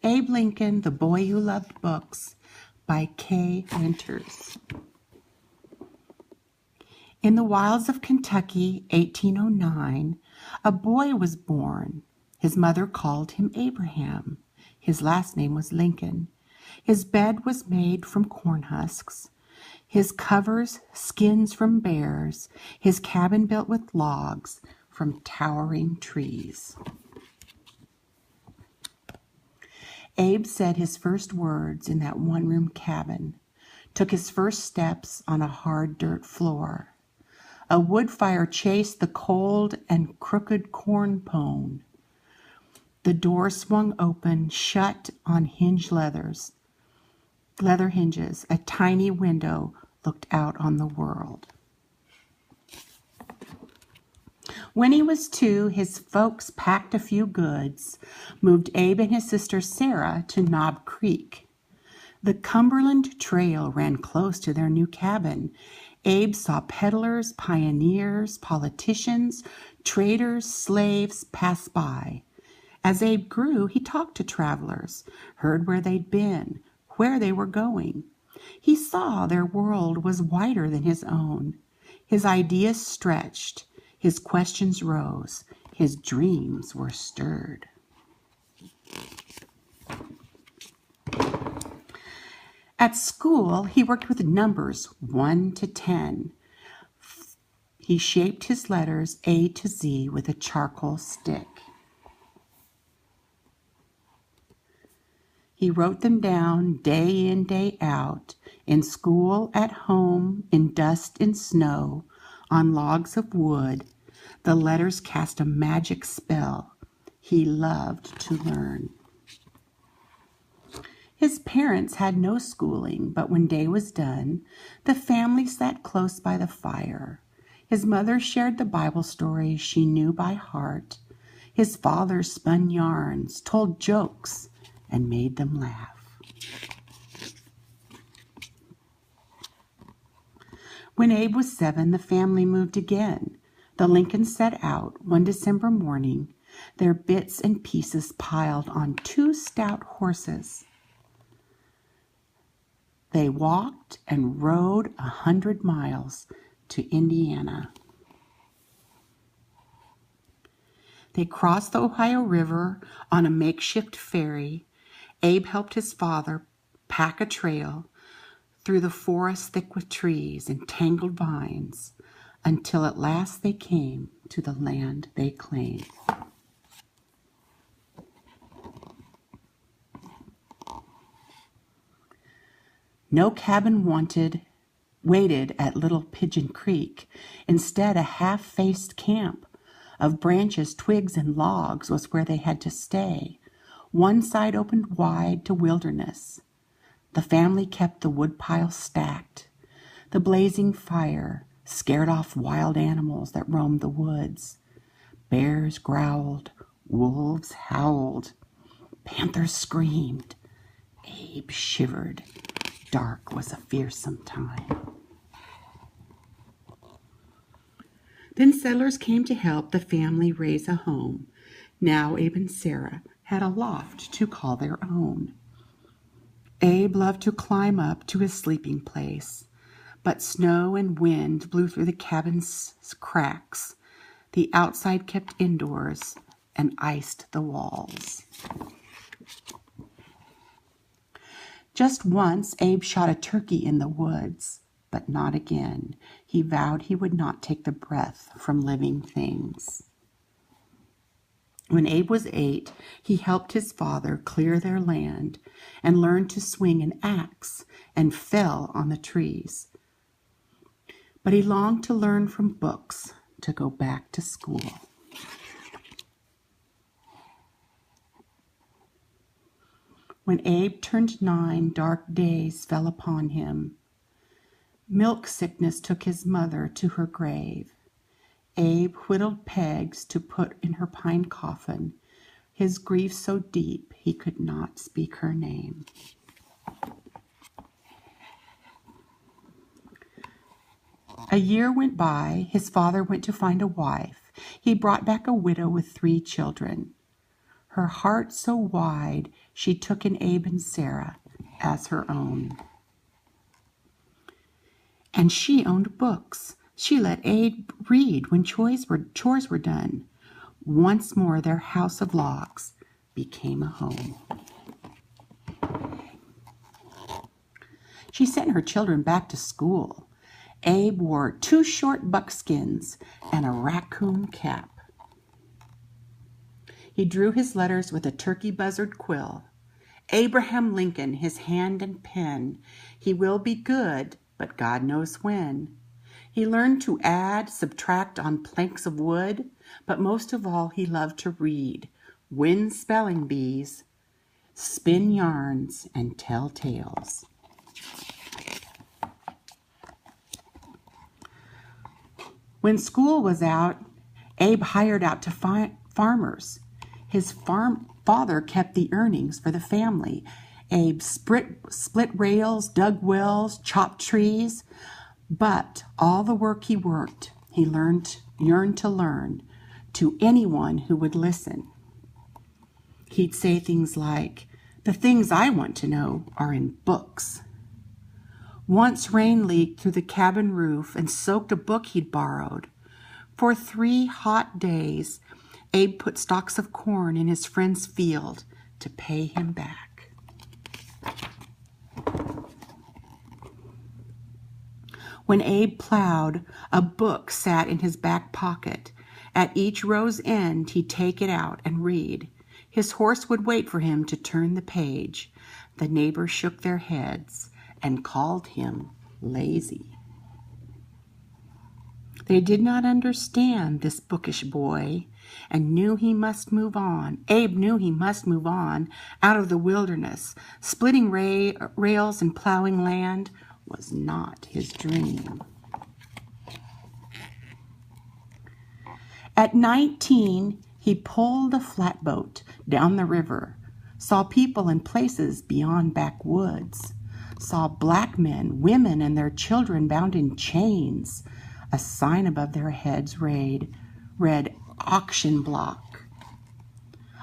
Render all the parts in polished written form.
Abe Lincoln, The Boy Who Loved Books by Kay Winters. In the wilds of Kentucky, 1809, a boy was born. His mother called him Abraham. His last name was Lincoln. His bed was made from corn husks. His covers, skins from bears. His cabin built with logs from towering trees. Abe said his first words in that one-room cabin, took his first steps on a hard dirt floor. A wood fire chased the cold and crooked corn pone. The door swung open, shut on leather hinges. A tiny window looked out on the world. When he was 2, his folks packed a few goods, moved Abe and his sister Sarah to Knob Creek. The Cumberland Trail ran close to their new cabin. Abe saw peddlers, pioneers, politicians, traders, slaves pass by. As Abe grew, he talked to travelers, heard where they'd been, where they were going. He saw their world was wider than his own. His ideas stretched, his questions rose, his dreams were stirred. At school, he worked with numbers 1 to 10. He shaped his letters A to Z with a charcoal stick. He wrote them down day in, day out, in school, at home, in dust and snow, on logs of wood. The letters cast a magic spell. He loved to learn. His parents had no schooling, but when day was done, the family sat close by the fire. His mother shared the Bible stories she knew by heart. His father spun yarns, told jokes, and made them laugh. When Abe was 7, the family moved again. The Lincolns set out one December morning, their bits and pieces piled on 2 stout horses. They walked and rode 100 miles to Indiana. They crossed the Ohio River on a makeshift ferry. Abe helped his father pack a trail through the forest thick with trees and tangled vines until at last they came to the land they claimed. No cabin waited at Little Pigeon Creek. Instead, a half-faced camp of branches, twigs, and logs was where they had to stay. One side opened wide to wilderness. The family kept the woodpile stacked. The blazing fire scared off wild animals that roamed the woods. Bears growled, wolves howled, panthers screamed. Abe shivered. Dark was a fearsome time. Then settlers came to help the family raise a home. Now Abe and Sarah had a loft to call their own. Abe loved to climb up to his sleeping place, but snow and wind blew through the cabin's cracks. The outside kept indoors and iced the walls. Just once, Abe shot a turkey in the woods, but not again. He vowed he would not take the breath from living things. When Abe was 8, he helped his father clear their land and learned to swing an axe and fell on the trees. But he longed to learn from books, to go back to school. When Abe turned 9, dark days fell upon him. Milk sickness took his mother to her grave. Abe whittled pegs to put in her pine coffin, his grief so deep he could not speak her name. A year went by. His father went to find a wife. He brought back a widow with 3 children. her heart so wide, she took in Abe and Sarah as her own. And she owned books. She let Abe read when chores were done. Once more their house of logs became a home. She sent her children back to school. Abe wore 2 short buckskins and a raccoon cap. He drew his letters with a turkey buzzard quill. Abraham Lincoln, his hand and pen. He will be good, but God knows when. He learned to add, subtract on planks of wood, but most of all he loved to read, win spelling bees, spin yarns, and tell tales. When school was out, Abe hired out to farmers. His father kept the earnings for the family. Abe split rails, dug wells, chopped trees, but all the work he worked, he yearned to learn to anyone who would listen. He'd say things like, "The things I want to know are in books." Once rain leaked through the cabin roof and soaked a book he'd borrowed. For 3 hot days, Abe put stalks of corn in his friend's field to pay him back. When Abe plowed, a book sat in his back pocket. At each row's end, he'd take it out and read. His horse would wait for him to turn the page. The neighbors shook their heads and called him lazy. They did not understand this bookish boy and knew he must move on. Abe knew he must move on out of the wilderness. Splitting rails and plowing land was not his dream. At 19, he pulled a flatboat down the river, saw people in places beyond backwoods, saw black men, women, and their children bound in chains. A sign above their heads read auction block.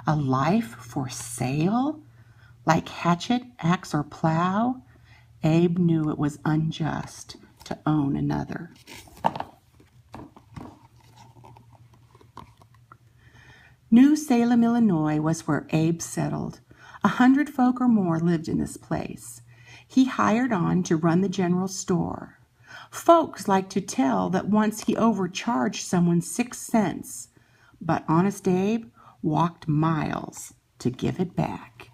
A life for sale? Like hatchet, axe, or plow? Abe knew it was unjust to own another. New Salem, Illinois was where Abe settled. 100 folk or more lived in this place. He hired on to run the general store. Folks like to tell that once he overcharged someone 6 cents, but Honest Abe walked miles to give it back.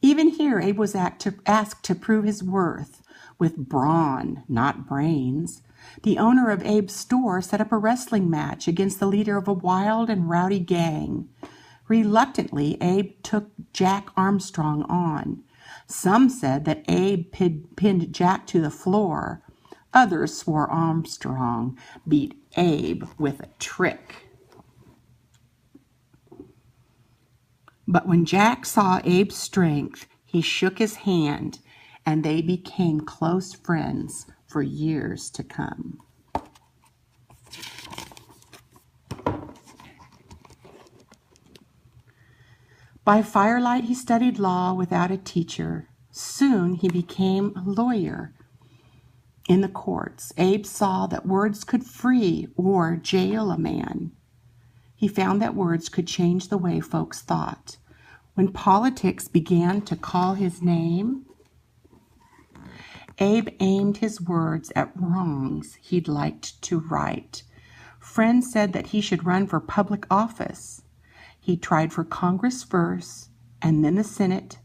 Even here, Abe was asked to prove his worth with brawn, not brains. The owner of Abe's store set up a wrestling match against the leader of a wild and rowdy gang. Reluctantly, Abe took Jack Armstrong on. Some said that Abe pinned Jack to the floor. Others swore Armstrong beat Abe with a trick. But when Jack saw Abe's strength, he shook his hand, and they became close friends for years to come. By firelight, he studied law without a teacher. Soon he became a lawyer in the courts. Abe saw that words could free or jail a man. He found that words could change the way folks thought. When politics began to call his name, Abe aimed his words at wrongs he'd liked to right. Friends said that he should run for public office. He tried for Congress first, and then the Senate.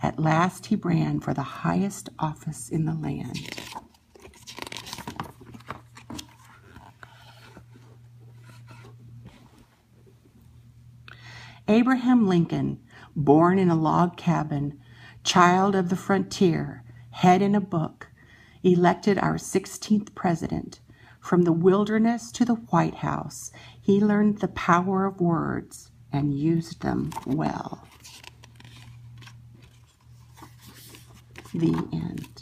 At last, he ran for the highest office in the land. Abraham Lincoln, born in a log cabin, child of the frontier, head in a book, elected our 16th president. From the wilderness to the White House, he learned the power of words and used them well. The end.